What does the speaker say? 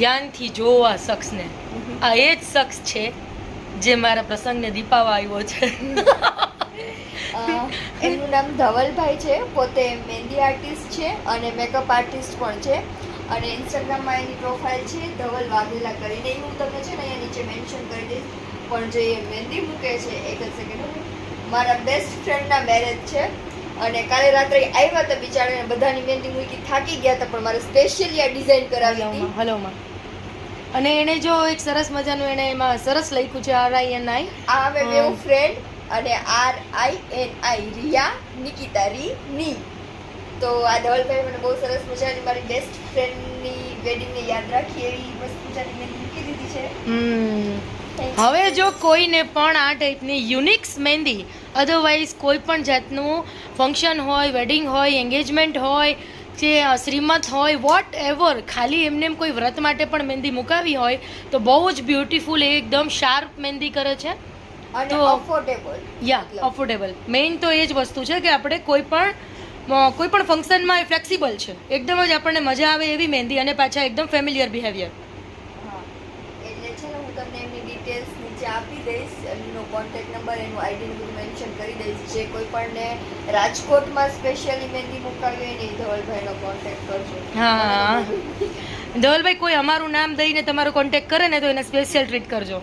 ધ્યાનથી જોવો આ શખ્સને. આ એ જ શખ્સ છે જે મારા પ્રસંગને દીપાવા આવ્યો છે. એમનું નામ ધવલભાઈ છે, પોતે મહેંદી આર્ટિસ્ટ છે અને મેકઅપ આર્ટિસ્ટ પણ છે. અને ઇન્સ્ટાગ્રામમાં એની પ્રોફાઇલ છે ધવલ વાઘેલા કરીને. એ હું તમને છે ને અહીંયા નીચે મેન્શન કરી દઈશ. પણ જે મહેંદી મૂકે છે, એક જ સેકન્ડ, મારા બેસ્ટ ફ્રેન્ડના મેરેજ છે અને કાલે રાત્રે આવ્યા હતા બિચારાને, બધાની મહેંદી મૂકી થાકી ગયા હતા, પણ મારે સ્પેશિયલી આ ડિઝાઇન કરાવી હતી. હલોમાં અને એને જો એક સરસ મજાનું એને એમાં સરસ લખ્યું છે RINI. આ અમે બેઉ ફ્રેન્ડ અને RINI રિયા નિકિતા ની. તો આ ધવલભાઈ મને બહુ સરસ મજાની મારી બેસ્ટ ફ્રેન્ડની વેડિંગને યાદ રાખી એવી મસ્ત મજાની મહેંદી મૂકી દીધી છે. હવે જો કોઈને પણ આ ટાઈપની યુનિક્સ મહેંદી, અધરવાઇઝ કોઈ પણ જાતનું ફંક્શન હોય, વેડિંગ હોય, એન્ગેજમેન્ટ હોય કે શ્રીમત હોય, વોટ એવર, ખાલી એમને એમ કોઈ વ્રત માટે પણ મહેંદી મુકાવી હોય તો બહુ જ બ્યુટીફુલ, એકદમ શાર્પ મહેંદી કરે છે. અને તો અફોર્ડેબલ. અફોર્ડેબલ. મેઇન તો એ જ વસ્તુ છે કે આપણે કોઈ પણ ફંક્શનમાં એ ફ્લેક્સિબલ છે, એકદમ જ આપણને મજા આવે એવી મહેંદી અને પાછા એકદમ ફેમિલિયર બિહેવિયર. એટલે છે ને હું તમને એમની ડિટેલ્સ નીચે આપી દઈશ, એમનો કોન્ટેક્ટ નંબર, એનું આઈડી બધું મેન્શન કરી દઈશ. જે કોઈ પણને રાજકોટમાં સ્પેશિયલી મહેંદી મુકાવી હોય ને એ ધવલભાઈનો કોન્ટેક્ટ કરજો. હા ધવલભાઈ, કોઈ અમારું નામ દઈને તમારો કોન્ટેક્ટ કરે ને તો એને સ્પેશિયલ ટ્રીટ કરજો.